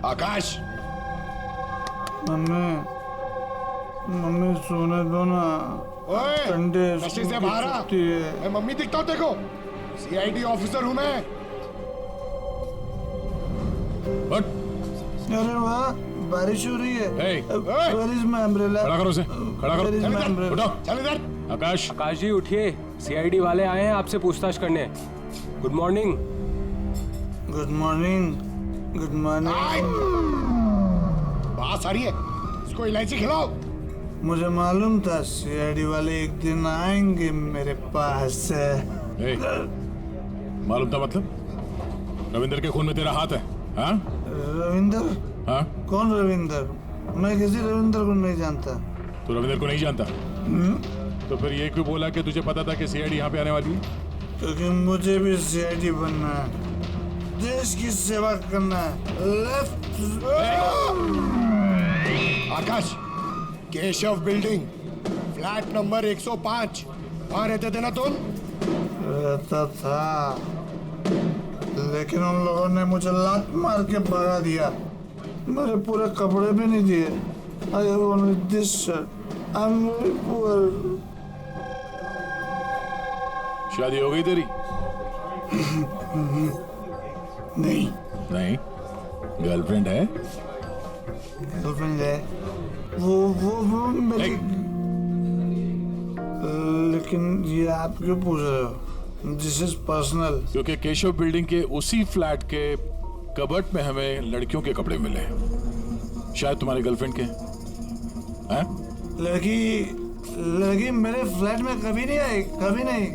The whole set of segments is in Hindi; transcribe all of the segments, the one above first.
आकाश, मम्मी मम्मी सोने दो ना। ओए, संडे नशे से बाहर आ। मैं मम्मी दिखता हूँ देखो, सीआईडी ऑफिसर हूँ मैं। हट। अरे वाह, बारिश हो रही है। Hey. Where is my umbrella? खड़ा करो उसे, खड़ा Where करो। is चल my इधर, umbrella? उठो। चल इधर। आकाश, आकाश जी उठिए, सीआईडी वाले आए हैं आपसे पूछताछ करने। Good morning. Good morning. Good morning. बात आ रही है, इसको इलायची खिलाओ। मुझे मालूम था सीआईडी वाले एक दिन आएंगे मेरे पास। hey. मालूम था मतलब? रविंदर के खून में तेरा हाथ है? हाँ? रविंदर? हाँ? कौन रविंदर? मैं किसी रविंदर को नहीं जानता। तू रविंदर को नहीं जानता? तो फिर ये क्यों बोला कि तुझे पता था कि सीआईडी यहाँ पे आने वाली है? क्योंकि मुझे भी सीआईडी बनना है, देश की सेवा करना है। लेफ्ट। आकाश, केशव बिल्डिंग, फ्लैट नंबर 105, वहां रहते थे ना तुम? रहता था, लेकिन उन लोगों ने मुझे लात मार के भगा दिया। मेरे पूरे कपड़े भी नहीं दिए। I have only this shirt. I'm very poor. शादी हो गई तेरी? नहीं। नहीं? गर्लफ्रेंड है? गर्लफ्रेंड है। वो मेरी। लेकिन ये आप क्यों पूछ रहे हो? This is personal. क्योंकि केशव बिल्डिंग के उसी फ्लैट के कबर्ड में हमें लड़कियों के कपड़े मिले, शायद तुम्हारी गर्लफ्रेंड के। हैं? लड़की मेरे फ्लैट में कभी नहीं आई, कभी नहीं।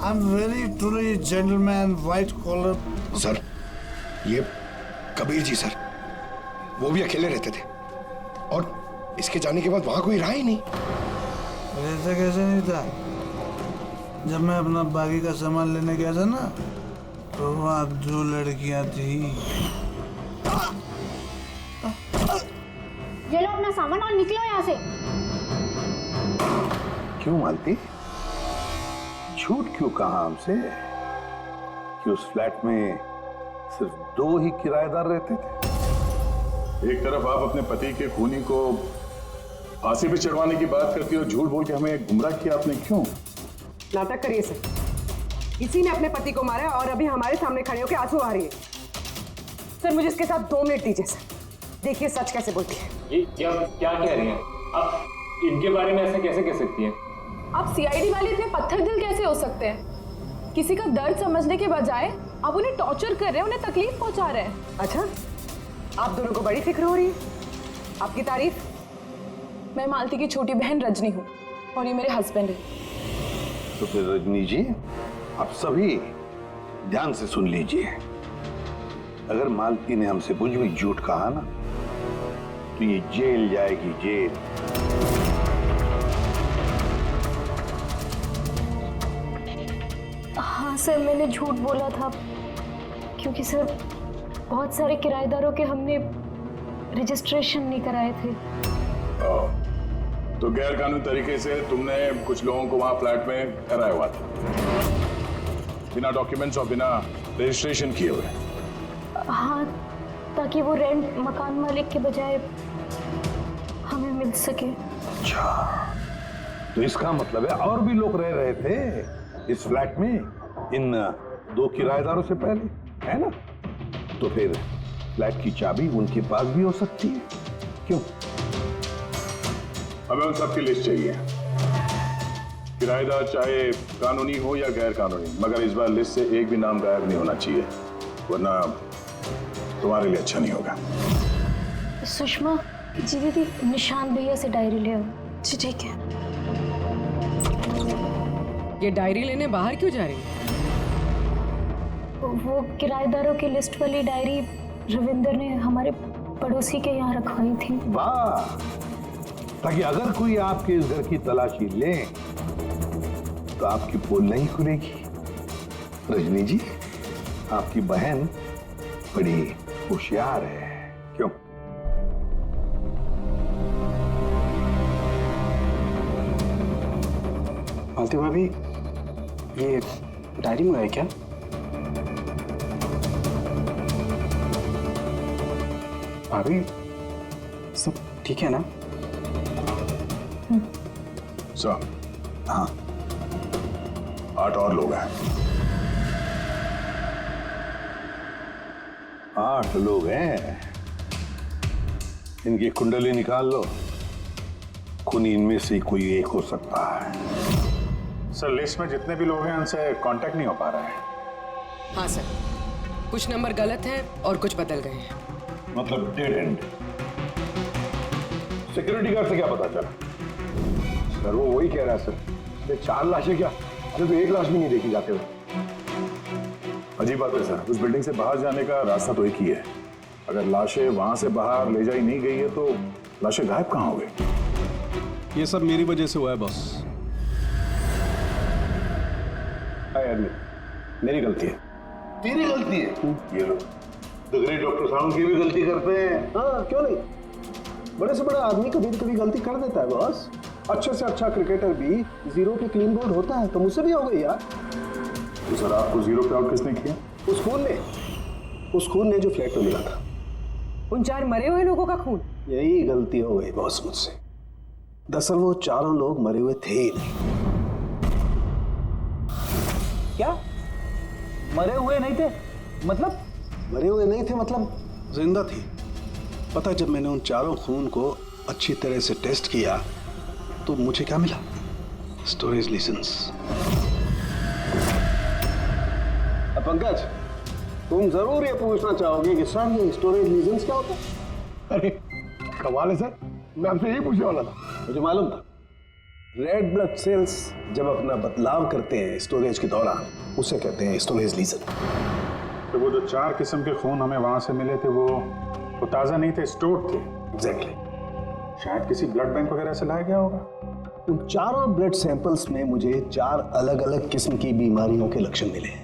I am very truly gentleman, white collar. Sir, ये कबीर जी सर, वो भी अकेले रहते थे और इसके जाने के बाद वहां कोई रहा ही नहीं। रहता कैसे नहीं था? जब मैं अपना बाकी का सामान लेने गया था ना, तो वहाँ 2 लड़कियां थी। ये लो अपना सामान और निकलो यहाँ से। क्यों मालती? झूठ क्यों कहा हमसे कि उस फ्लैट में सिर्फ 2 ही किराएदार रहते थे? एक तरफ आप अपने पति के खूनी को फांसी पे चढ़वाने की बात करती हो, झूठ बोल के हमें गुमराह किया आपने, क्यों? नाटक करिए सर। इसी ने अपने पति को मारा और अभी हमारे सामने खड़े होकर आंसू आ रही है। सर मुझे इसके साथ 2 मिनट दीजिए सर, देखिए सच कैसे बोलती है। ये क्या कह रही हैं आप? इनके बारे में ऐसे कैसे कह सकती हैं? आप सीआईडी वाले इतने पत्थर दिल कैसे हो सकते हैं? किसी का दर्द समझने के बजाय आप उन्हें टॉर्चर कर रहे हैं, उन्हें तकलीफ पहुंचा रहे हैं। अच्छा, आप दोनों को बड़ी फिक्र हो रही है? आपकी तारीफ? मैं मालती की छोटी बहन रजनी हूँ और ये मेरे हस्बैंड है। तो फिर रजनी जी, आप सभी ध्यान से सुन लीजिए। अगर मालती ने हमसे कुछ भी झूठ कहा ना, तो ये जेल जाएगी, जेल। हाँ सर, मैंने झूठ बोला था क्योंकि सर बहुत सारे किराएदारों के हमने रजिस्ट्रेशन नहीं कराए थे। तो गैर कानूनी तरीके से तुमने कुछ लोगों को वहां फ्लैट में ठहराया हुआ था, बिना डॉक्यूमेंट्स और बिना रजिस्ट्रेशन किए हुए। हाँ, ताकि वो रेंट मकान मालिक के बजाय हमें मिल सके। अच्छा, तो इसका मतलब है और भी लोग रह रहे थे इस फ्लैट में इन 2 किराएदारों से पहले, है ना? तो फिर फ्लैट की चाबी उनके पास भी हो सकती है, क्यों? हमें उन सबकी लिस्ट चाहिए, किराएदार चाहे कानूनी हो या गैर कानूनी, मगर इस बार लिस्ट से एक भी नाम गायब नहीं होना चाहिए, वरना तुम्हारे लिए अच्छा नहीं होगा। सुषमा जी, दीदी निशांत भैया से डायरी ले आओ। जी ठीक है। ये डायरी लेने बाहर क्यों जा रही है? वो किराएदारों की लिस्ट वाली डायरी रविंदर ने हमारे पड़ोसी के यहाँ रखवाई थी। वाह, ताकि अगर कोई आपके इस घर की तलाशी ले तो आपकी पोल नहीं खुलेगी। रजनी जी, आपकी बहन बड़ी होशियार है, क्यों? मालती भाभी, ये डायरी मंगाई क्या? भाभी सब ठीक है ना? सर, हाँ 8 और लोग हैं। 8 लोग हैं। इनकी कुंडली निकाल लो, खूनी इनमें से कोई एक हो सकता है। सर, लिस्ट में जितने भी लोग हैं उनसे कांटेक्ट नहीं हो पा रहा है। हाँ सर, कुछ नंबर गलत हैं और कुछ बदल गए हैं। मतलब डेड एंड। सिक्योरिटी गार्ड से क्या पता चला? सर वो वही कह रहा है सर, ये 4 लाशें क्या, अरे तो 1 लाश भी नहीं देखी जाते हो। अजीब बात है सर, उस बिल्डिंग से बाहर जाने का रास्ता तो एक ही है। अगर लाशें वहां से बाहर ले जाई नहीं गई है तो लाशें गायब कहाँ हो गई? ये सब मेरी वजह से हुआ है बॉस। मेरी गलती है। तेरी गलती है? ये लोग द ग्रेट डॉक्टर साहब की भी गलती करते हैं। हाँ क्यों नहीं, बड़े से बड़ा आदमी कभी न कभी गलती कर देता है बॉस। अच्छे से अच्छा क्रिकेटर भी 0 पे क्लीन बोल्ड होता है, तो मुझसे भी हो गई यार। तो सर आपको 0 पे आउट किसने किया? उस खून ने जो फ्लैट में मिला था। उन 4 मरे हुए लोगों का खून? यही गलती हो गई बॉस मुझसे। दरअसल वो 4 लोग मरे हुए थे ही नहीं। क्या मरे हुए नहीं थे? मतलब मरे हुए नहीं थे मतलब जिंदा थी। पता है, जब मैंने उन 4 खून को अच्छी तरह से टेस्ट किया तो मुझे क्या मिला? स्टोरेज लीजेंस। पंकज, तुम जरूर ये पूछना चाहोगे कि सर ये स्टोरेज लीजेंस क्या होता है? अरे कमाल है सर, मैं आपसे यही पूछने वाला था। मुझे मालूम था। रेड ब्लड सेल्स जब अपना बदलाव करते हैं स्टोरेज के दौरान, उसे कहते हैं स्टोरेज लीजन। तो वो जो 4 किस्म के खून हमें वहां से मिले थे वो ताजा नहीं थे, स्टोर थे। एग्जैक्टली। शायद किसी ब्लड बैंक वगैरह से लाया गया होगा। उन 4 ब्लड सैंपल्स में मुझे 4 अलग अलग किस्म की बीमारियों के लक्षण मिले हैं।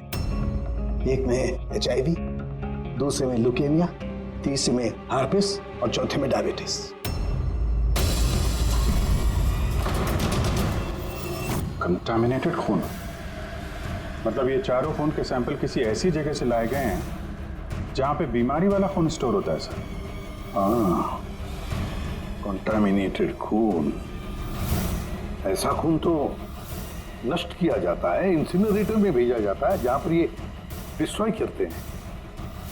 एक में HIV, दूसरे में ल्यूकेमिया, तीसरे में हार्पिस और चौथे में डायबिटीज। कंटामिनेटेड खून, मतलब ये 4 खून के सैंपल किसी ऐसी जगह से लाए गए हैं जहां पे बीमारी वाला खून स्टोर होता है सर। हाँ, कंटामिनेटेड खून। ऐसा खून तो नष्ट किया जाता है, इंसिनरेटर में भेजा जाता है जहां पर ये डिस्ट्रॉय करते हैं।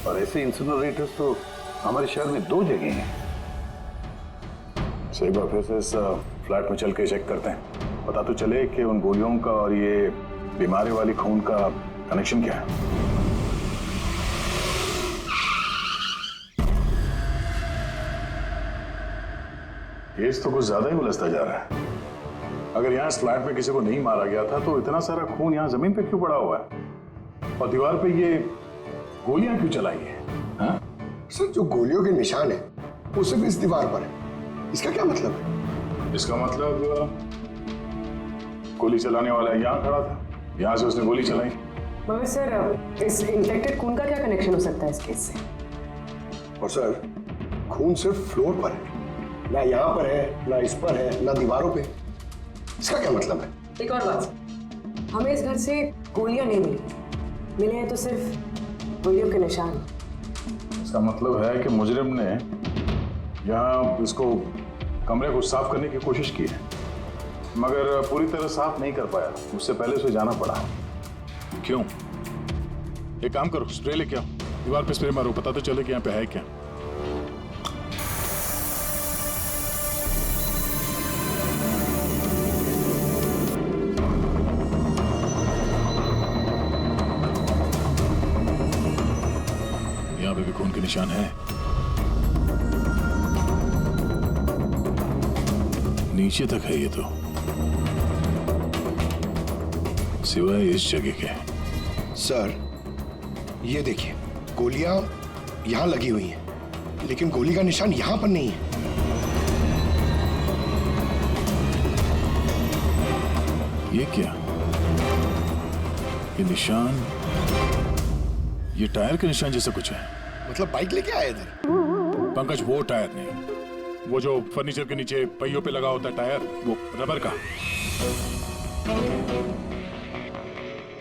और ऐसे इंसिनरेटर्स तो हमारे शहर में 2 जगह हैं। सही बात है, फिर इस फ्लैट में चल के चेक करते हैं, पता तो चले कि उन गोलियों का और ये बीमारी वाली खून का कनेक्शन क्या है। केस तो कुछ ज्यादा ही उलझता जा रहा है। अगर यहाँ इस फ्लैट में किसी को नहीं मारा गया था तो इतना सारा खून यहाँ जमीन पे क्यों पड़ा हुआ है और दीवार पे ये गोलियां क्यों चलाई है? हाँ? सर जो गोलियों के निशान है वो सिर्फ इस दीवार पर है, इसका क्या मतलब है? इसका मतलब गोली चलाने वाला यहाँ खड़ा था, यहाँ से उसने गोली चलाई। मगर सर इस इन्फेक्टेड खून का क्या कनेक्शन हो सकता है इस केस से? और सर खून सिर्फ फ्लोर पर है, ना यहाँ पर है, ना इस पर है, ना दीवारों पे। इसका क्या मतलब है? एक और बात, हमें इस घर से गोलियां नहीं मिले हैं तो सिर्फ गोलियों के निशान। इसका मतलब है कि मुजरिम ने यहाँ इसको कमरे को साफ करने की कोशिश की है मगर पूरी तरह साफ नहीं कर पाया, उससे पहले उसे जाना पड़ा। क्यों? एक काम करो, स्प्रे लेके आओ, दीवार पे स्प्रे मारो, पता तो चले कि यहाँ पे है क्या। यहाँ पे भी खून के निशान है, नीचे तक है ये तो, सिवाय इस जगह के। सर ये देखिए, गोलियां यहां लगी हुई हैं लेकिन गोली का निशान यहां पर नहीं है। ये क्या? ये निशान, ये टायर के निशान जैसा कुछ है। मतलब बाइक लेके आए इधर? पंकज वो टायर नहीं, वो जो फर्नीचर के नीचे पहियों पे लगा होता है टायर, वो रबर का।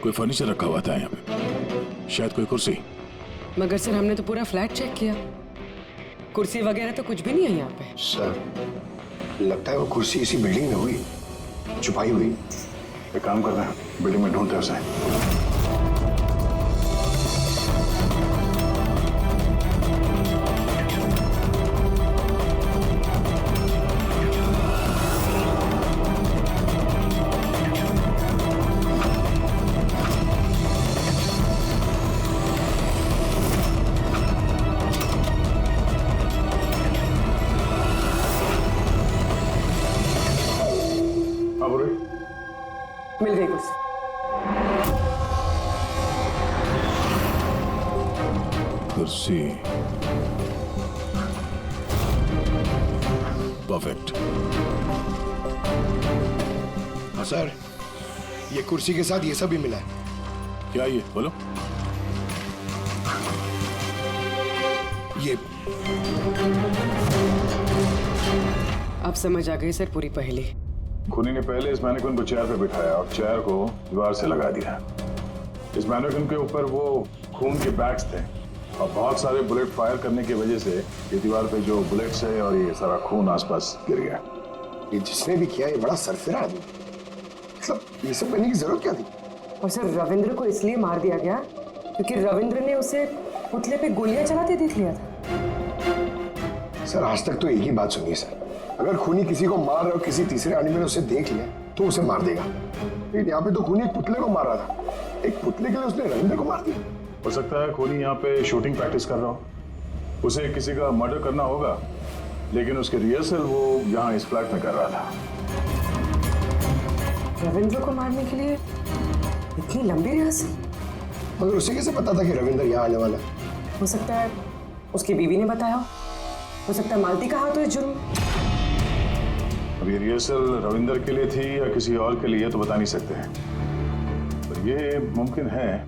कोई फर्नीचर रखा हुआ था यहाँ पे, शायद कोई कुर्सी। मगर सर हमने तो पूरा फ्लैट चेक किया, कुर्सी वगैरह तो कुछ भी नहीं है यहाँ पे। सर लगता है वो कुर्सी इसी बिल्डिंग में हुई, छुपाई हुई। एक काम कर रहे हैं, बिल्डिंग में ढूंढते हैं उसे। मिल गई कुर्सी। कुर्सी परफेक्ट। हाँ सर, ये कुर्सी के साथ ये सब भी मिला है। क्या ये बोलो? ये अब समझ आ गई सर पूरी पहेली। खूनी ने पहले इस मैनिक्विन को चेयर पे बिठाया और चेयर को दीवार से लगा दिया। इस मैनिक्विन के ऊपर वो खून के बैग्स थे और बहुत सारे बुलेट फायर करने की वजह से ये दीवार पे जो बुलेट्स है और ये सारा खून आसपास गिर गया। ये जिसने भी किया ये बड़ा सरफिरा आदमी, मतलब ये सब करने की जरूरत क्या थी? और सर रविंद्र को इसलिए मार दिया गया क्योंकि रविंद्र ने उसे पुतले पे गोलियां चलाते देख लिया था। सर आज तक तो एक ही बात सुनी है सर, अगर खूनी किसी को मार रहा हो, किसी तीसरे आदमी ने उसे देख लिया तो उसे मार देगा। लेकिन यहाँ पे तो खूनी एक पुतले को मार रहा था, एक पुतले के लिए उसने रविंद्र को मार दिया। हो सकता है खूनी यहाँ पे शूटिंग प्रैक्टिस कर रहा हो, उसे किसी का मर्डर करना होगा, लेकिन उसके रिहर्सल वो यहाँ इस फ्लैट में कर रहा था। रविंद्र को मारने के लिए इतनी लंबी रिहर्सल? मगर उसे कैसे पता था कि रविंद्र यहाँ आने वाला है? हो सकता है उसकी बीवी ने बताया हो सकता है मालती का हाथ हो इस जुर्म में। अब ये रिहर्सल रविंद्र के लिए थी या किसी और के लिए तो बता नहीं सकते हैं, पर ये मुमकिन है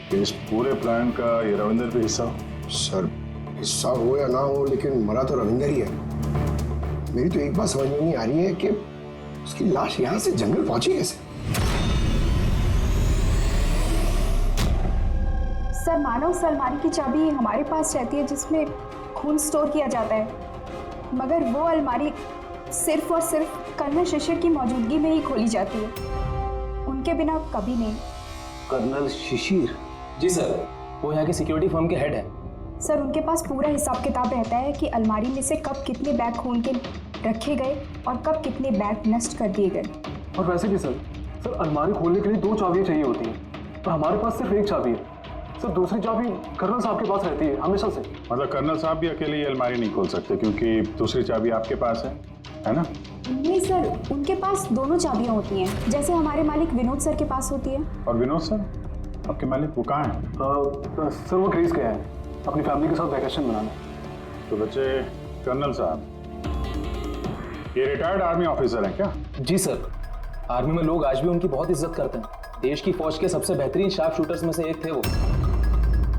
कि इस पूरे प्लान का ये रविंद्र भी हिस्सा हो। सर हिस्सा हो या ना हो, लेकिन मरा तो रविंद्र ही है। मेरी तो एक बात समझ में नहीं आ रही है कि उसकी लाश यहाँ से जंगल पहुंची कैसे? सर मानो उस अलमारी की चाबी हमारे पास रहती है जिसमें खून स्टोर किया जाता है, मगर वो अलमारी सिर्फ और सिर्फ कर्नल शिशिर की मौजूदगी में ही खोली जाती है, उनके बिना कभी नहीं। कर्नल शिशिर? जी सर, वो यहाँ के सिक्योरिटी फर्म के हेड है। सर उनके पास पूरा हिसाब किताब रहता है कि अलमारी में से कब कितने बैग खून के रखे गए और कब कितने बैग नष्ट कर दिए गए। और वैसे भी सर अलमारी खोलने के लिए 2 चाबियाँ चाहिए होती हैं, पर हमारे पास सिर्फ 1 चाबी है। सर दूसरी चाबी कर्नल साहब के पास रहती है हमेशा से। मतलब कर्नल साहब भी अकेले ये अलमारी नहीं खोल सकते क्योंकि दूसरी चाबी आपके पास है ना? नहीं सर, उनके पास दोनों चाबियां होती हैं, जैसे हमारे मालिक विनोद सर के पास होती है। और विनोद सर आपके मालिक वो कहाँ हैं? सर वो ग्रीस गए हैं अपनी फैमिली के साथ वैकेशन मनाने। तो बच्चे कर्नल साहब ये रिटायर्ड आर्मी ऑफिसर हैं क्या? जी सर, आर्मी में लोग आज भी उनकी बहुत इज्जत करते हैं। देश की फौज के सबसे बेहतरीन शार्प शूटर्स में से एक थे वो।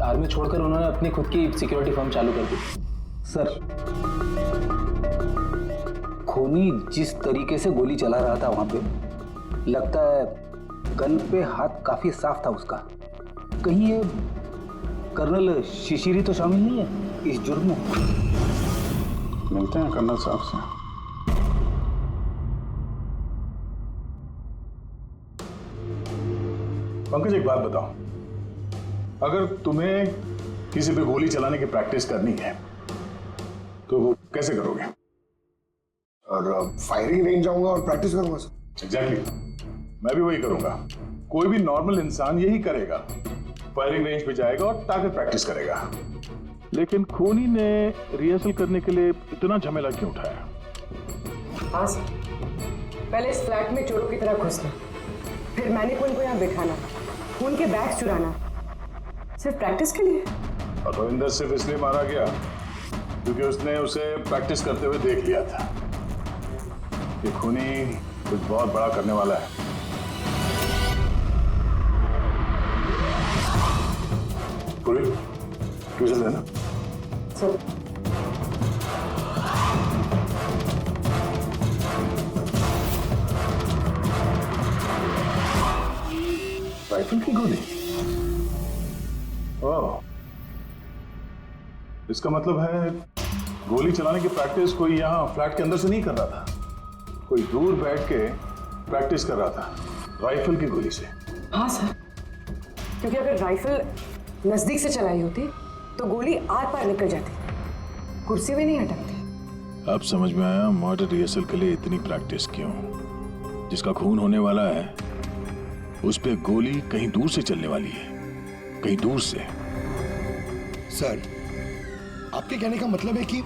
आर्मी छोड़कर उन्होंने अपनी खुद की सिक्योरिटी फर्म चालू कर दी। सर खूनी जिस तरीके से गोली चला रहा था वहां पे, लगता है गन पे हाथ काफी साफ था उसका। कहीं ये कर्नल शिशिरी तो शामिल नहीं है इस जुर्म में? मिलते हैं कर्नल साहब से। पंकज एक बात बताओ, अगर तुम्हें किसी पे गोली चलाने की प्रैक्टिस करनी है तो वो कैसे करोगे? और फायरिंग रेंज जाऊंगा और प्रैक्टिस करूंगा सर। एग्जैक्टली, मैं भी वही करूंगा। कोई भी नॉर्मल इंसान यही करेगा, फायरिंग रेंज पे जाएगा और टारगेट प्रैक्टिस करेगा। लेकिन खूनी ने रिहर्सल करने के लिए इतना झमेला क्यों उठाया? हाँ सर, पहले इस फ्लैट में चोरों की तरह घुसना, फिर मैनिक्विन को यहाँ बिठाना, खून के बैग चुराना, सिर्फ प्रैक्टिस के लिए। और रविंदर सिर्फ इसलिए मारा गया क्योंकि उसने उसे प्रैक्टिस करते हुए देख लिया था। ये खूनी कुछ बहुत बड़ा करने वाला है। पूरी ट्यूशन देना। सर राइफल की गोली? ओह, इसका मतलब है गोली चलाने की प्रैक्टिस कोई यहाँ फ्लैट के अंदर से नहीं कर रहा था, कोई दूर बैठ के प्रैक्टिस कर रहा था राइफल की गोली से। हाँ सर, क्योंकि अगर राइफल नजदीक से चलाई होती तो गोली आर पार निकल जाती, कुर्सी भी नहीं हटकती। अब समझ में आया मर्डर रिहर्सल के लिए इतनी प्रैक्टिस क्यों। जिसका खून होने वाला है उस पे गोली कहीं दूर से चलने वाली है, कहीं दूर से। सर, आपके कहने का मतलब है कि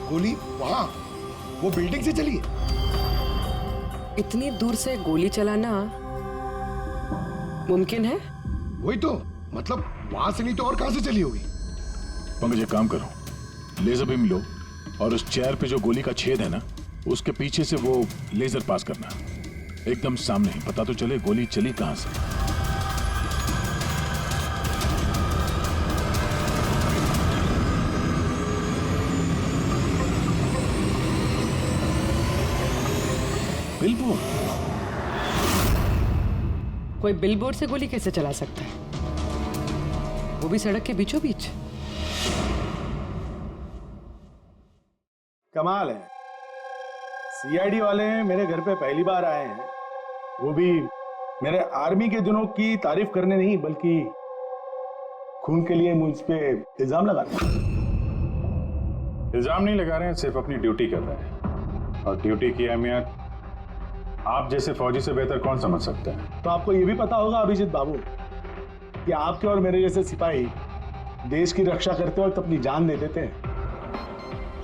गोली वहां वो बिल्डिंग से चली है? इतनी दूर से गोली चलाना मुमकिन है? वही तो, मतलब वहां से नहीं तो और कहां से चली होगी? पंकज एक काम करो, लेजर बीम लो और उस चेयर पे जो गोली का छेद है ना, उसके पीछे से वो लेजर पास करना, एकदम सामने, पता तो चले गोली चली कहां से। बिलबोर्ड? कोई बिलबोर्ड से गोली कैसे चला सकता है, वो भी सड़क के बीचों बीच? कमाल है, सीआईडी वाले मेरे घर पे पहली बार आए हैं, वो भी मेरे आर्मी के दिनों की तारीफ करने नहीं बल्कि खून के लिए मुझ पे इल्जाम लगाने। इल्जाम नहीं लगा रहे हैं, सिर्फ अपनी ड्यूटी कर रहे हैं, और ड्यूटी की अहमियत आप जैसे फौजी से बेहतर कौन समझ सकता है। तो आपको ये भी पता होगा अभिजीत बाबू कि आपके और मेरे जैसे सिपाही देश की रक्षा करते वक्त अपनी जान दे देते हैं,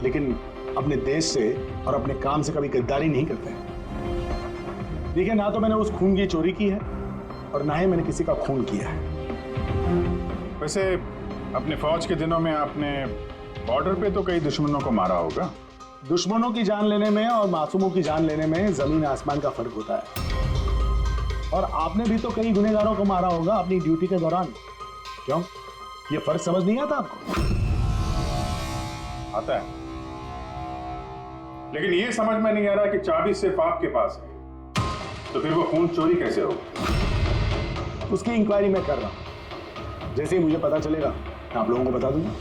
लेकिन अपने देश से और अपने काम से कभी गद्दारी नहीं करते हैं। देखिए, ना तो मैंने उस खून की चोरी की है और ना ही मैंने किसी का खून किया है। वैसे अपने फौज के दिनों में आपने बॉर्डर पे तो कई दुश्मनों को मारा होगा। दुश्मनों की जान लेने में और मासूमों की जान लेने में जमीन आसमान का फर्क होता है, और आपने भी तो कई गुनहगारों को मारा होगा अपनी ड्यूटी के दौरान। क्यों, ये फर्क समझ नहीं आता आपको? आता है, लेकिन ये समझ में नहीं आ रहा कि चाबी सिर्फ आपके पास है, तो फिर वो खून चोरी कैसे होगा? उसकी इंक्वायरी मैं कर रहा हूं, जैसे ही मुझे पता चलेगा मैं आप लोगों को बता दूंगा।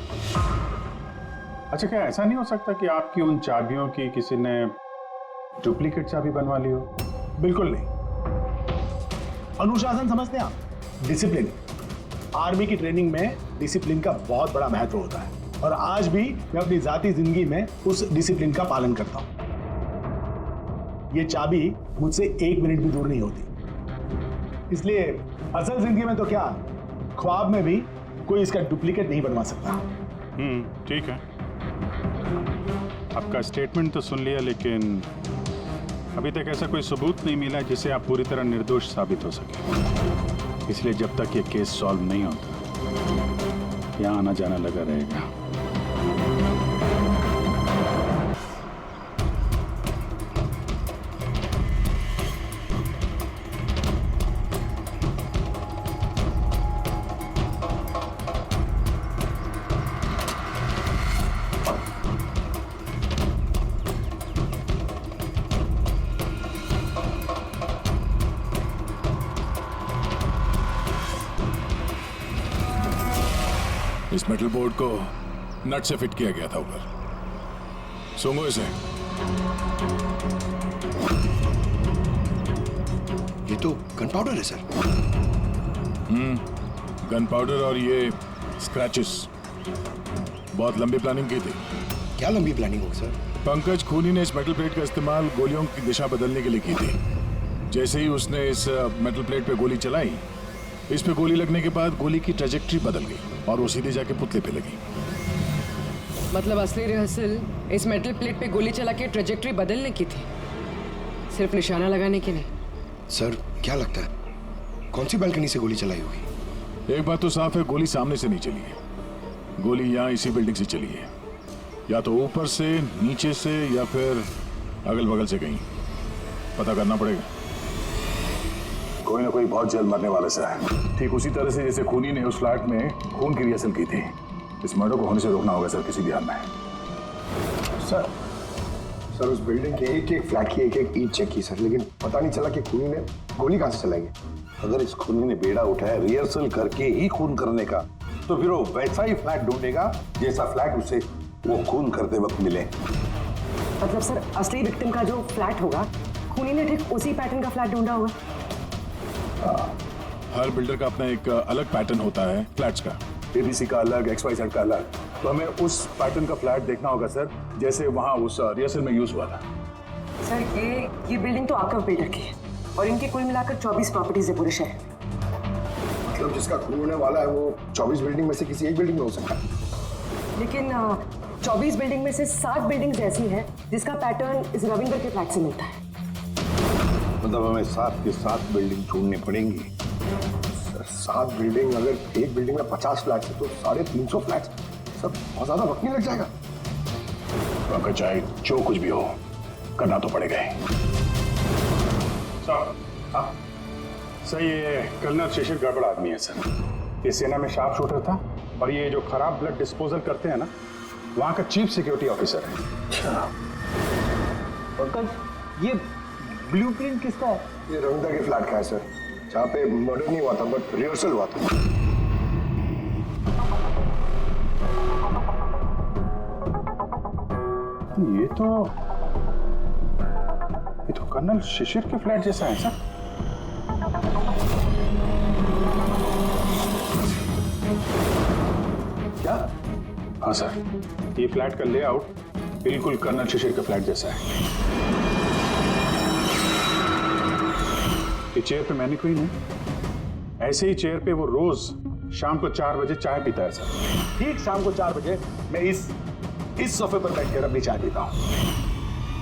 अच्छा, क्या ऐसा नहीं हो सकता कि आपकी उन चाबियों की किसी ने डुप्लीकेट चाबी बनवा ली हो? बिल्कुल नहीं। अनुशासन समझते हैं आप? डिसिप्लिन। आर्मी की ट्रेनिंग में डिसिप्लिन का बहुत बड़ा महत्व होता है, और आज भी मैं अपनी जाती जिंदगी में उस डिसिप्लिन का पालन करता हूं। ये चाबी मुझसे 1 मिनट भी दूर नहीं होती, इसलिए असल जिंदगी में तो क्या, ख्वाब में भी कोई इसका डुप्लीकेट नहीं बनवा सकता। ठीक है, आपका स्टेटमेंट तो सुन लिया, लेकिन अभी तक ऐसा कोई सबूत नहीं मिला जिससे आप पूरी तरह निर्दोष साबित हो सके। इसलिए जब तक ये केस सॉल्व नहीं होता, यहाँ आना जाना लगा रहेगा। इस मेटल बोर्ड को नट से फिट किया गया था ऊपर। सूंघो इसे। ये तो गन पाउडर है सर। गन पाउडर और ये स्क्रैचेस। बहुत लंबी प्लानिंग की थी। क्या लंबी प्लानिंग हो सर? पंकज खूनी ने इस मेटल प्लेट का इस्तेमाल गोलियों की दिशा बदलने के लिए की थी। जैसे ही उसने इस मेटल प्लेट पे गोली चलाई, इस पे गोली लगने के बाद गोली की ट्रेजेक्ट्री बदल गई और वो सीधे जाके पुतले पे लगी। मतलब असली रिहर्सल इस मेटल प्लेट पे गोली चला के ट्रेजेक्ट्री बदलने की थी, सिर्फ निशाना लगाने की नहीं। सर, क्या लगता है कौन सी बालकनी से गोली चलाई होगी? एक बात तो साफ है, गोली सामने से नहीं चली है। गोली यहाँ इसी बिल्डिंग से चली है, या तो ऊपर से, नीचे से, या फिर अगल बगल से कहीं। पता करना पड़ेगा। कोई ना कोई बहुत जल्द मरने वाला सा है, ठीक उसी तरह से जैसे खूनी ने उस फ्लैट में खून की रिहर्सल की थी। इस मर्डर को होने से रोकना होगा सर, किसी भी हाल में। सर उस बिल्डिंग के एक एक फ्लैट की एक एक ईंट चेक की सर, लेकिन पता नहीं चला कि खूनी ने गोली कहां से चलाई। अगर इस खूनी ने बेड़ा उठाया रिहर्सल करके ही खून करने का, तो फिर वो वैसा ही फ्लैट ढूंढेगा जैसा फ्लैट उसे वो खून करते वक्त मिले। मतलब सर असली विक्टिम का जो फ्लैट होगा, खूनी ने ठीक उसी पैटर्न का फ्लैट ढूंढा होगा। हर बिल्डर का अपना एक अलग पैटर्न होता है फ्लैट्स का, एबीसी का अलग, XYZ का अलग। तो हमें उस पैटर्न का फ्लैट देखना होगा सर, जैसे वहां उस रिहर्सल में यूज हुआ था। सर ये बिल्डिंग तो आकव बिल्डर की है और इनके कुल मिलाकर 24 प्रॉपर्टीज है पूरे शहर में। मतलब जिसका खून होने वाला है वो 24 बिल्डिंग में से किसी एक बिल्डिंग में हो सकता है। लेकिन 24 बिल्डिंग में से 7 बिल्डिंग्स ऐसी हैं जिसका पैटर्न इस रविंद्र के फ्लैट से मिलता है। मतलब हमें 7 के 7 बिल्डिंग ढूंढनी पड़ेंगी। 7 बिल्डिंग, अगर एक बिल्डिंग में 50 फ्लैट है तो 350 फ्लैट, सब बहुत ज्यादा वक्त नहीं लग जाएगा। तो अगर चाहे जो कुछ भी हो, करना तो पड़ेगा ही। सर ये कर्नल शिशिर गड़बड़ आदमी है सर। ये सेना में शार्प शूटर था और ये जो खराब ब्लड डिस्पोजल करते हैं ना, वहां का चीफ सिक्योरिटी ऑफिसर है। अच्छा, ये ब्लूप्रिंट किसका है? ये रविंद्र के फ्लैट का है सर, जहाँ पे मर्डर नहीं हुआ था बट रिहर्सल हुआ था। ये तो कर्नल शिशिर के फ्लैट जैसा है सर। क्या? हाँ सर, ये फ्लैट का लेआउट बिल्कुल कर्नल शिशिर के फ्लैट जैसा है। ये चेयर पे मैंने कोई नहीं, ऐसे ही चेयर पे वो रोज शाम को 4 बजे चाय पीता है सर। ठीक शाम को 4 बजे मैं इस सोफे पर बैठकर अपनी चाय पीता हूँ।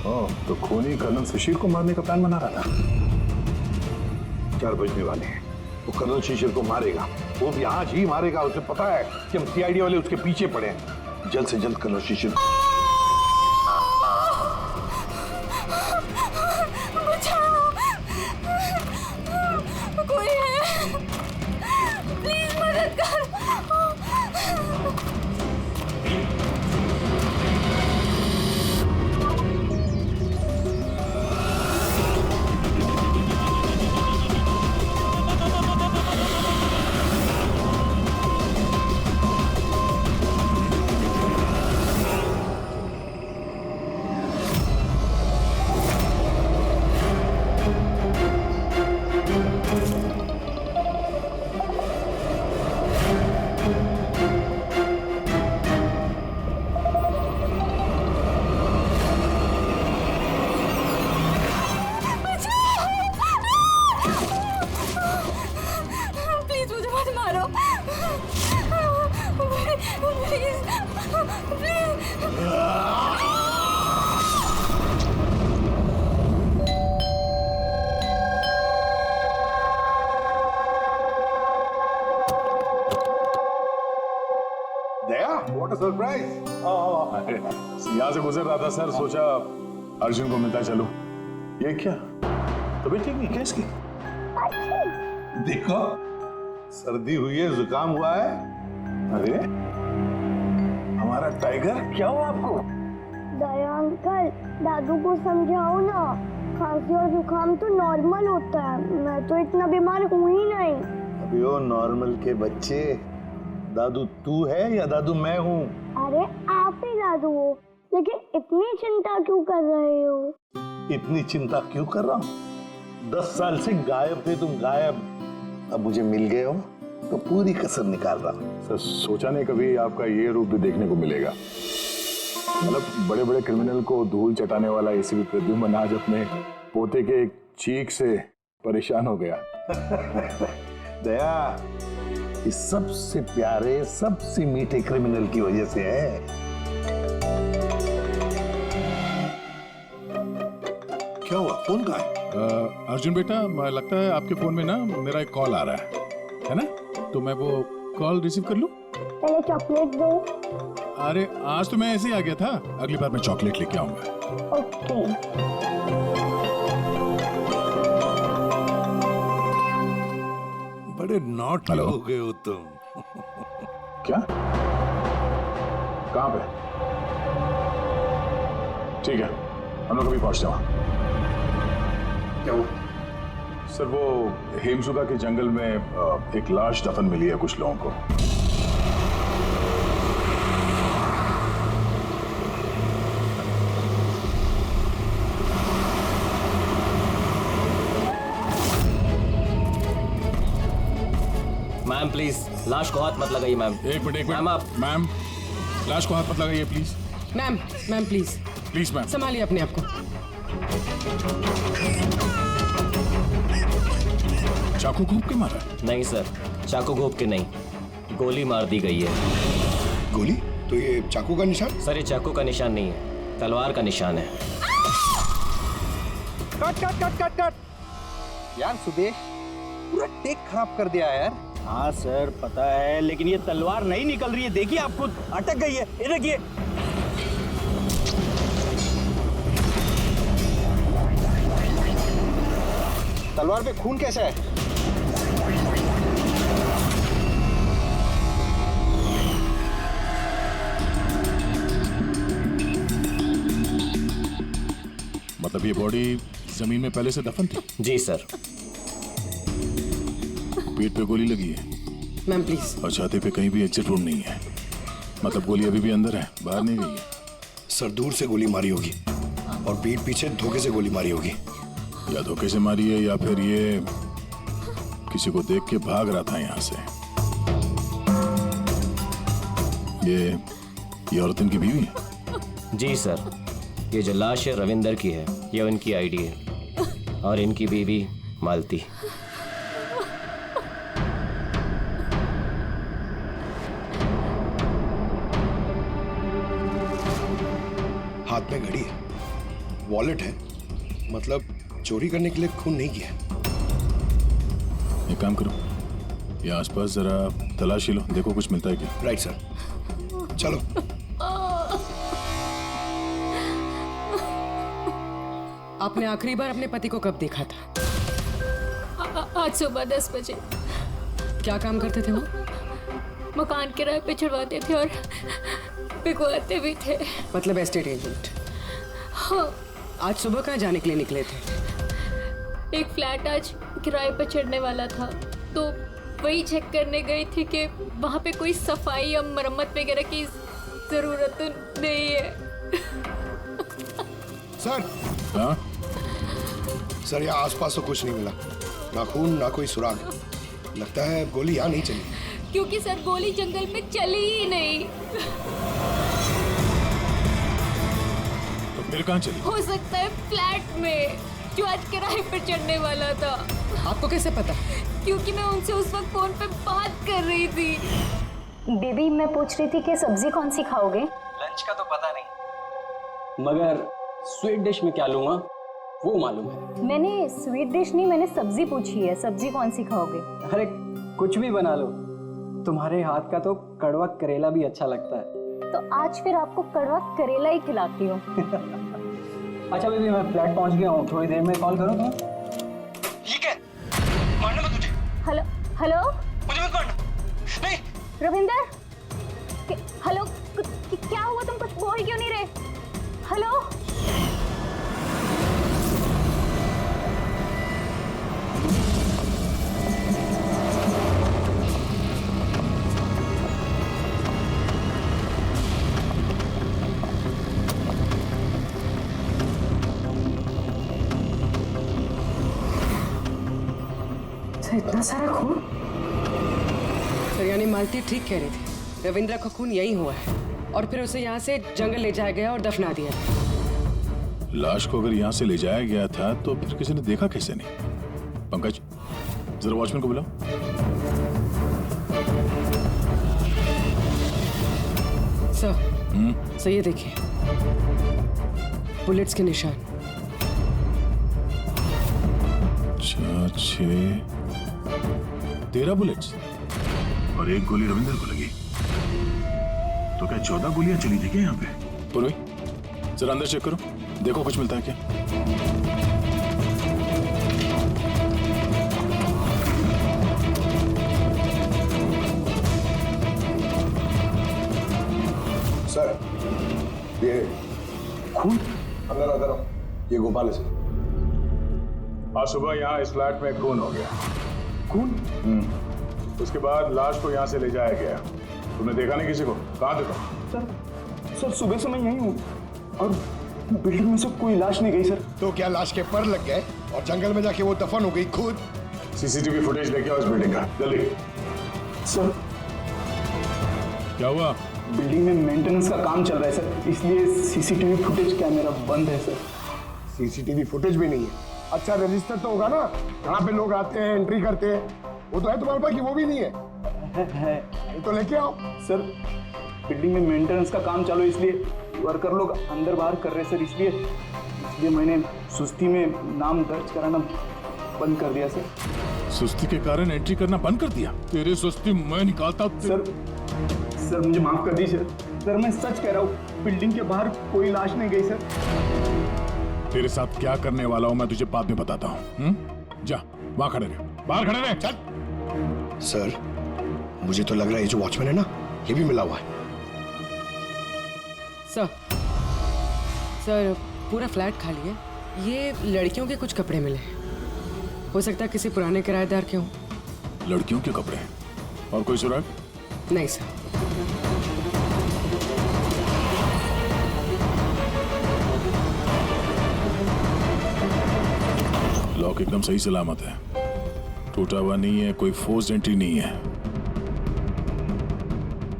ओह, तो खूनी कर्नल शिशिर को मारने का प्लान बना रहा था। 4 बजने वाले हैं, वो कर्नल शिशिर को मारेगा, वो भी आज ही मारेगा। उसे पता है कि हम CID वाले उसके पीछे पड़े हैं। जल्द से जल्द कर्नल शिशिर कोई है, प्लीज मदद कर। What a surprise! यहाँ से गुजर रहा था सर, सोचा अर्जुन को मिलता चलूं। ये क्या तबीयत ठीक नहीं क्या इसकी? देखो, सर्दी हुई है, जुकाम हुआ है। अरे हमारा टाइगर, क्या हुआ आपको? दया अंकल, दादू को समझाओ ना, खांसी और जुकाम तो नॉर्मल होता है, मैं तो इतना बीमार हूँ ही नहीं। अभी वो नॉर्मल के बच्चे, दादू तू है या दादू मैं हूँ? अरे आप ही दादू हो, लेकिन इतनी चिंता क्यों कर रहे हो? इतनी चिंता क्यों कर रहा हूँ? 10 साल से गायब थे तुम, गायब। अब मुझे मिल गए हो तो पूरी कसर निकाल रहा हूँ। सर सोचा नहीं कभी आपका ये रूप भी देखने को मिलेगा। मतलब बड़े बड़े क्रिमिनल को धूल चटाने वाला ACP प्रद्युम्न आज अपने पोते के एक चीख से परेशान हो गया। दया, इस सबसे प्यारे, सबसे मीठे क्रिमिनल की वजह से है। क्या हुआ, फोन कहाँ है? अर्जुन बेटा, लगता है आपके फोन में ना मेरा एक कॉल आ रहा है ना? तो मैं वो कॉल रिसीव कर लूं? पहले चॉकलेट दो। अरे आज तो मैं ऐसे ही आ गया था, अगली बार मैं चॉकलेट लेके आऊंगा। ओके। बड़े नॉट हो गए हो तुम। क्या? कहाँ पे? ठीक है, हम लोग अभी पहुंचते हैं वहां। क्या वो? सर वो हेमसुगा के जंगल में एक लाश दफन मिली है कुछ लोगों को। मैम प्लीज लाश को हाथ मत लगाइए मैम। एक मिनट मैम आप मैम लाश को हाथ मत लगाइए please. Ma'am ma'am please please ma'am संभालिए अपने आप को। चाकू घूप के मारा? नहीं सर, चाकू घोप के नहीं, गोली मार दी गई है। गोली? तो ये चाकू का निशान? सर ये चाकू का निशान नहीं है, तलवार का निशान है। Cut cut cut cut cut यार सुदेश, पूरा टेक खराब कर दिया यार। हाँ सर पता है, लेकिन ये तलवार नहीं निकल रही है। देखिए आप खुद अटक गई है, ये देखिए। तलवार पे खून कैसा है? मतलब ये बॉडी जमीन में पहले से दफन थी? जी सर। पेट पे गोली लगी है मैम प्लीज। और छाती पे कहीं भी एग्जिट रूम नहीं है, मतलब गोली अभी भी अंदर है, बाहर नहीं गई है। सर दूर से गोली मारी होगी और पीठ पीछे धोखे से गोली मारी होगी। या धोखे से मारी है या फिर ये किसी को देख के भाग रहा था यहाँ से। ये औरत इनकी बीवी है? जी सर, ये जो लाश है रविंदर की है, ये उनकी आईडी है और इनकी बीवी मालती। हाथ में घड़ी है, वॉलेट है, मतलब चोरी करने के लिए खून नहीं किया। एक काम करो, ये आसपास जरा तलाशी लो, देखो कुछ मिलता है क्या। राइट सर, चलो। आपने आखिरी बार अपने पति को कब देखा था? आज सुबह 10 बजे। क्या काम करते थे वो? मकान किराए पे छुड़वाते थे और बिकवाते भी थे। मतलब एस्टेट एजेंट। हाँ। आज सुबह कहाँ जाने के लिए निकले थे? एक फ्लैट आज किराए पर चढ़ने वाला था, तो वही चेक करने गई थी कि वहाँ पे कोई सफाई या मरम्मत वगैरह की जरूरत तो नहीं है। सर। हाँ? सर यहाँ आसपास तो कुछ नहीं मिला, ना खून ना कोई सुराग। लगता है गोली यहाँ नहीं चली। क्योंकि सर गोली जंगल में चली ही नहीं। तो फिर कहाँ चली? हो सकता है फ्लैट में, जो आज किराए पर चढ़ने वाला था। आपको कैसे पता? क्योंकि मैं उनसे उस वक्त फोन पे बात कर रही थी। बेबी मैं पूछ रही थी कि सब्जी कौन सी खाओगे? लंच का तो पता नहीं, मगर स्वीट डिश में क्या लूंगा वो मालूम है। मैंने स्वीट डिश नहीं, मैंने सब्जी पूछी है। सब्जी कौन सी खाओगे? अरे कुछ भी बना लो, तुम्हारे हाथ का तो कड़वा करेला भी अच्छा लगता है। तो आज फिर आपको कड़वा करेला ही खिलाती हूँ। अच्छा बेबी मैं फ्लैट पहुंच गया हूँ, थोड़ी देर में कॉल करो तुम। ठीक है, मारना मत मुझे। हेलो हेलो, मुझे मत मारना। नहीं रविंदर, हेलो, क्या हुआ? तुम कुछ बोल क्यों नहीं रहे? हेलो इतना सारा खून? सर यानी मालती ठीक कह रही थी, रविंद्र का खून यही हुआ है और फिर उसे यहाँ से जंगल ले जाया गया और दफना दिया। लाश को अगर यहाँ से ले जाया गया था तो फिर किसी ने देखा कैसे नहीं? पंकज जरा वॉचमैन को बुलाओ। सर ये देखिए बुलेट्स के निशान। 4, 6, 13 बुलेट्स और एक गोली रविंदर को लगी। तो क्या 14 गोलियां चली थी क्या यहाँ पे? पूर्वी जरा अंदर चेक करो, देखो कुछ मिलता है क्या। सर ये खून अंदर ये गोपाल है सर। आज सुबह यहाँ इस फ्लैट में खून हो गया। खून? उसके बाद लाश को यहाँ से ले जाया गया। तुमने देखा नहीं किसी को? कहाँ देखा? सर सुबह से मैं यहीं हूँ और बिल्डिंग में से कोई लाश नहीं गई सर। तो क्या लाश के पर लग गए और जंगल में जाके वो दफन हो गई खुद? सीसीटीवी फुटेज लेके आओ इस बिल्डिंग का जल्दी। सर क्या हुआ? बिल्डिंग में मेंटेनेंस का काम चल रहा है सर, इसलिए सीसीटीवी फुटेज कैमरा बंद है सर। सीसीटीवी फुटेज भी नहीं है। अच्छा रजिस्टर तो होगा ना, यहाँ पे लोग आते हैं एंट्री करते हैं, वो तो है तुम्हारे पास कि वो भी नहीं है? है तो लेके आओ। सर, बिल्डिंग में मेंटेनेंस का काम चालू है, इसलिए वर्कर लोग अंदर बाहर कर रहे हैं सर, इसलिए मैंने सुस्ती में नाम दर्ज कराना बंद कर दिया सर। सुस्ती के कारण एंट्री करना बंद कर दिया? तेरी सुस्ती मैं निकालता सर मुझे माफ कर दीजिए सर, मैं सच कह रहा हूँ, बिल्डिंग के बाहर कोई लाश नहीं गई सर। तेरे साथ क्या करने वाला हूं मैं तुझे बाद में बताता हूँ। जा वहां खड़े रहे, बाहर खड़े रहे, चल। सर मुझे तो लग रहा है ये जो वॉचमैन है ना, ये भी मिला हुआ है। सर पूरा फ्लैट खाली है, ये लड़कियों के कुछ कपड़े मिले हैं, हो सकता है किसी पुराने किराएदार के हों। लड़कियों के कपड़े? और कोई सुराग? नहीं सर। लॉक एकदम सही सलामत है, टूटा हुआ नहीं है, कोई फोर्स एंट्री नहीं है।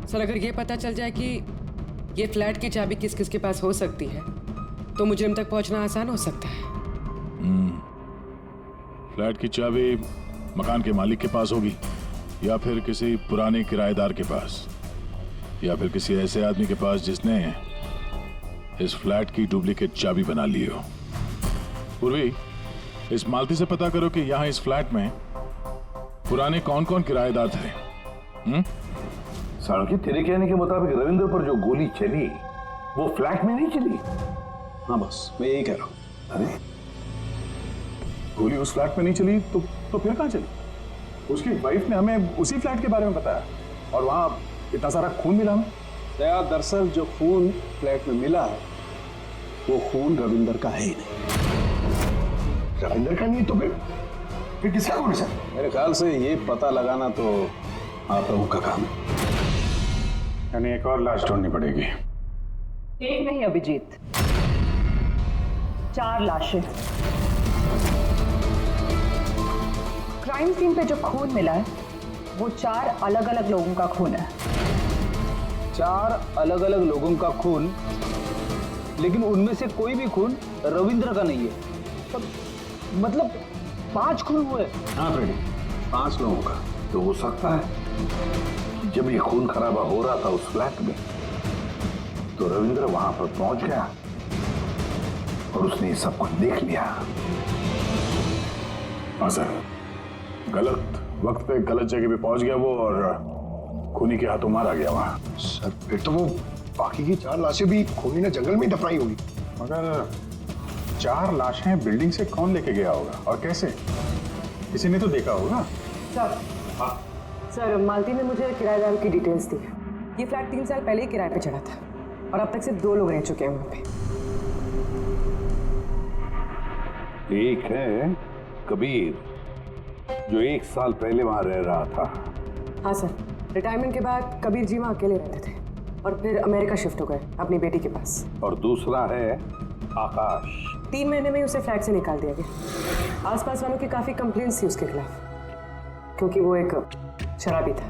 सर अगर ये पता चल जाए कि ये फ्लैट की चाबी किस किस के पास हो सकती है तो मुजरिम तक पहुंचना आसान हो सकता है। फ्लैट की चाबी मकान के मालिक के पास होगी, या फिर किसी पुराने किराएदार के पास, या फिर किसी ऐसे आदमी के पास जिसने इस फ्लैट की डुप्लीकेट चाबी बना ली हो। पूर्वी, इस मालती से पता करो कि यहाँ इस फ्लैट में पुराने कौन कौन किराएदार थे। साड़की, तेरे कहने के मुताबिक रविंद्र पर जो गोली चली वो फ्लैट में नहीं चली? हाँ बस मैं यही कह रहा हूँ। अरे गोली उस फ्लैट में नहीं चली तो फिर कहाँ चली? उसकी वाइफ ने हमें उसी फ्लैट के बारे में बताया, और वहां इतना सारा खून मिला हमें। दरअसल जो खून फ्लैट में मिला है वो खून रविंदर का है ही नहीं। रविंदर का नहीं तो फिर किसका खून है सर? मेरे ख्याल से ये पता लगाना तो आप लोगों का काम है। यानी एक और लाश ढूंढनी पड़ेगी। एक नहीं अभिजीत, 4 लाशें। क्राइम सीन पे जो खून मिला है वो 4 अलग अलग लोगों का खून है। 4 अलग अलग लोगों का खून, लेकिन उनमें से कोई भी खून रविंद्र का नहीं है। मतलब 5 खून हुए। हाँ फ्रेडी, 5 लोगों का तो हो सकता है जब ये खून खराबा हो रहा था उस फ्लैट में तो रविंद्र वहां पर पहुंच गया और उसने ये सब कुछ देख लिया। हाँ सर, गलत वक्त पे गलत जगह पे पहुंच गया वो, और खूनी के हाथों मारा गया वहां। सर फिर तो वो बाकी की 4 लाशें भी खूनी ने जंगल में दफनाई होगी। मगर 4 लाशें बिल्डिंग से कौन लेके गया होगा और कैसे? किसी ने तो देखा होगा। सर मालती ने मुझे किराएदार की डिटेल्स दी। ये फ्लैट 3 साल पहले ही किराए पे चढ़ा था और अब तक सिर्फ 2 लोग रह चुके हैं वहां पे। एक है कबीर जो 1 साल पहले वहां रह रहा था। हाँ सर, रिटायरमेंट के बाद कबीर जी वहाँ अकेले रहते थे और फिर अमेरिका शिफ्ट हो गए अपनी बेटी के पास। और दूसरा है आकाश। 3 महीने में उसे फ्लैट से निकाल दिया गया। आसपास वालों की काफी कंप्लेंट्स थी उसके खिलाफ क्योंकि वो एक शराबी था।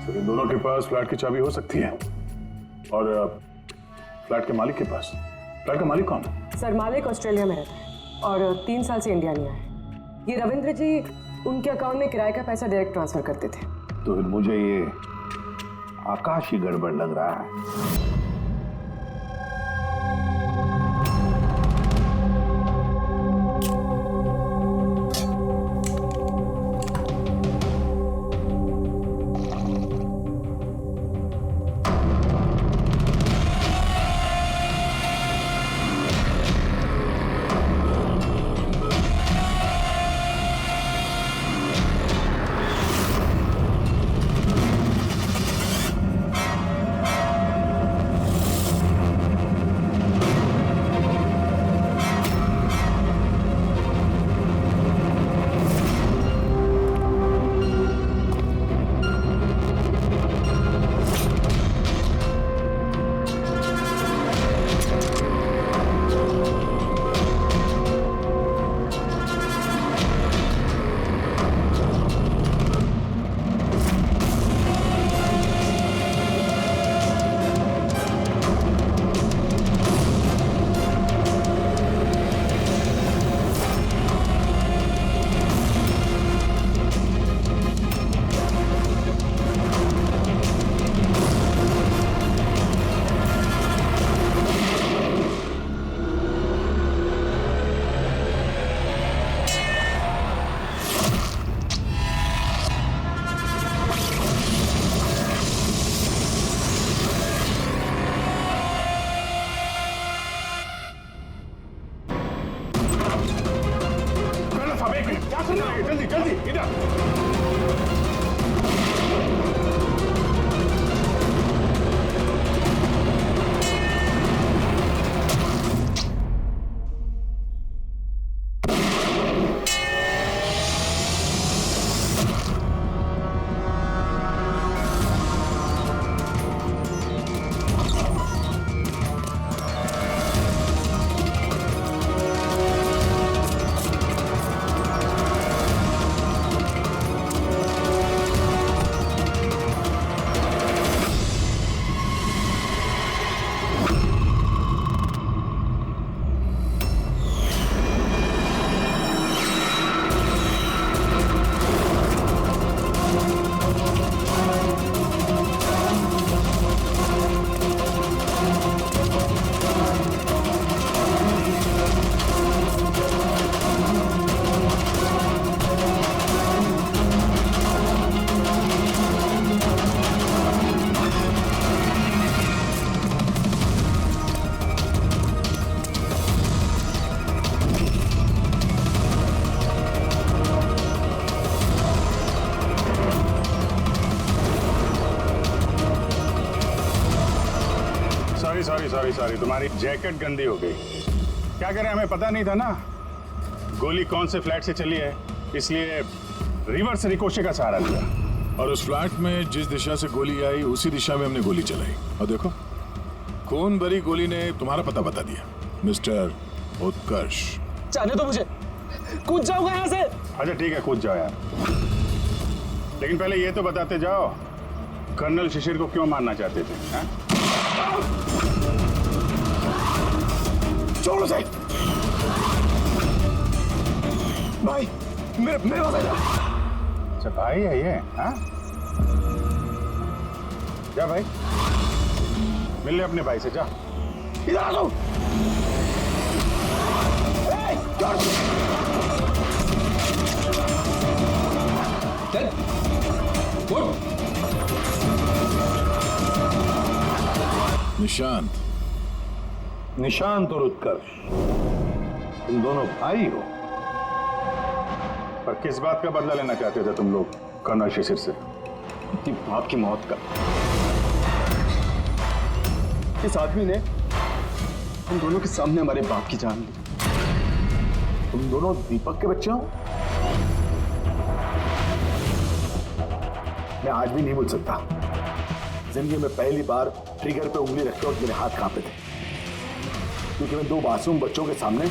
तो इन दोनों के पास फ्लैट की चाबी हो सकती है, और फ्लैट के मालिक के पास? फ्लैट का मालिक कौन है? सर मालिक ऑस्ट्रेलिया में रहता है और 3 साल से इंडिया नहीं आया है। ये रविंद्र जी उनके अकाउंट में किराए का पैसा डायरेक्ट ट्रांसफर करते थे। तो फिर मुझे ये आकाश ही गड़बड़ लग रहा है। जाएंगे, जल्दी जल्दी इधर। सॉरी, तुम्हारी जैकेट गंदी हो गई। क्या करें, हमें पता नहीं था ना गोली कौन से फ्लैट से चली है, इसलिए रिवर्स रिकोशे का सहारा लिया। और उस फ्लैट में जिस दिशा से गोली आई उसी दिशा में हमने गोली चलाई, और देखो खून भरी गोली ने तुम्हारा पता बता दिया, मिस्टर उत्कर्ष। जाने दो मुझे, कूद जाऊंगा यहाँ से। अच्छा ठीक है, कूद जाओ यार, लेकिन पहले ये तो बताते जाओ कर्नल शिशिर को क्यों मारना चाहते थे? हा? छोड़ो से भाई, मेरे पास आ जा। अच्छा भाई है ये? हाँ जा भाई, मिल ले अपने भाई से, जा। इधर आ जाओ। निशांत और उत्कर्ष, तुम दोनों भाई हो। पर किस बात का बदला लेना चाहते थे तुम लोग कर्नल शिशिर से? अपनी बाप की मौत का। इस आदमी ने हम दोनों के सामने हमारे बाप की जान ली। तुम दोनों दीपक के बच्चे हो? मैं आज भी नहीं भूल सकता, जिंदगी में पहली बार ट्रिगर पे उंगली रखते वक्त मेरे हाथ कांपे थे, क्योंकि मैं 2 मासूम बच्चों के सामने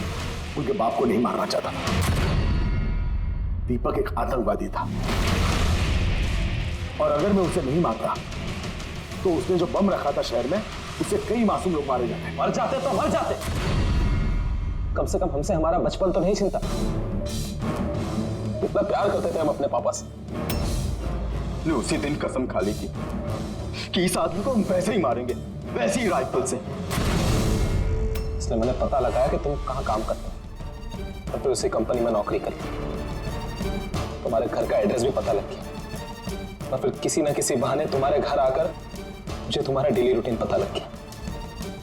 उनके बाप को नहीं मारना चाहता। दीपक एक आतंकवादी था, और अगर मैं उसे नहीं मारता तो उसने जो बम रखा था शहर में, उससे कई मासूम लोग मारे जाते। मर जाते तो मर जाते, कम से कम हमसे हमारा बचपन तो नहीं छीनता। इतना प्यार करते थे हम अपने पापा से। ने उसी दिन कसम खा ली थी कि इस आदमी को हम वैसे ही मारेंगे, वैसे ही राइफल से। इसलिए मैंने पता लगाया कि तुम कहाँ काम करते हो, और फिर उसी कंपनी में नौकरी करी। तुम्हारे घर का एड्रेस भी पता लग गया, और फिर किसी ना किसी बहाने तुम्हारे घर आकर मुझे तुम्हारा डेली रूटीन पता लग गया।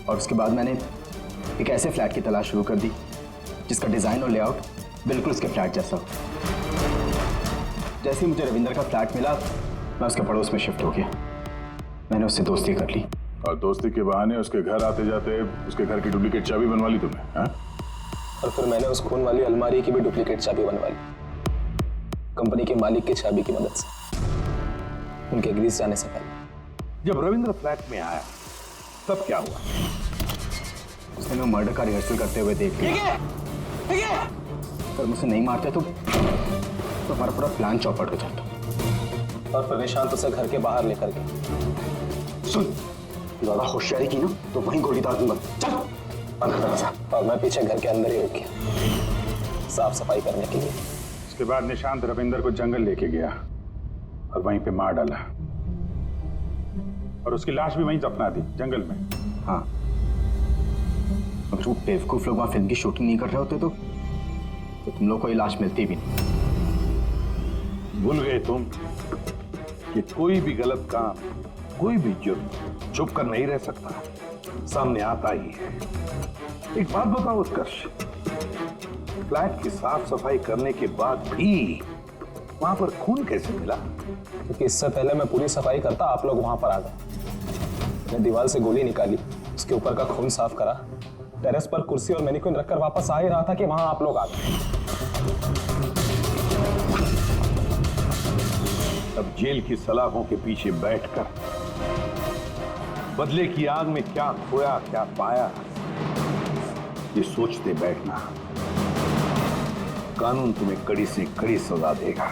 और उसके बाद मैंने एक ऐसे फ्लैट की तलाश शुरू कर दी जिसका डिजाइन और लेआउट बिल्कुल उसके फ्लैट जैसा हो। जैसे ही मुझे रविंदर का फ्लैट मिला, मैं उसके पड़ोस में शिफ्ट हो गया। मैंने उससे दोस्ती कर ली, और दोस्ती के बहाने उसके घर आते जाते उसके घर की डुप्लीकेट चाबी बनवा ली तुमने? हाँ? और फिर मैंने उस खून वाली अलमारी की भी डुप्लीकेट चाबी बनवा ली, कंपनी के मालिक की चाबी की मदद से, उनके ग्रीस जाने से पहले। जब रविंद्र फ्लैट में आया तब क्या हुआ? उसने मैं मर्डर का रिहर्सल करते हुए देख लिया। अगर मुझे नहीं मारते तो हमारा पूरा प्लान चौपट हो जाता। और फिर निशांत उसे घर के बाहर लेकर गए। सुन, ज्यादा होशियारी की ना तो वहीं गोली दाग दूंगा। चल बंद कर दरवाजा। और मैं पीछे घर के अंदर ही रुक गया, साफ सफाई करने के लिए। उसके बाद निशांत रविंदर को जंगल लेके गया और वहीं पे मार डाला, और उसकी लाश भी वहीं दफना दी जंगल में। हाँ, अगर वो बेवकूफ लोग वहां फिल्म की शूटिंग नहीं कर रहे होते तो तुम लोग को ये लाश मिलती भी नहीं। भूल गए तुम कि कोई भी गलत काम, कोई भी जुर्म छुप कर नहीं रह सकता, सामने आता ही है। एक बात बताओ उत्कर्ष, फ्लैट की साफ सफाई करने के बाद भी वहां पर खून कैसे मिला? क्योंकि इससे पहले मैं पूरी सफाई करता आप लोग वहां पर आ गए। मैंने दीवार से गोली निकाली, उसके ऊपर का खून साफ करा, टेरेस पर कुर्सी और मैनिक्विन रखकर वापस आ ही रहा था कि वहां आप लोग आ गए। अब जेल की सलाखों के पीछे बैठकर बदले की आग में क्या खोया क्या पाया, ये सोचते बैठना, कानून तुम्हें कड़ी से कड़ी सजा देगा।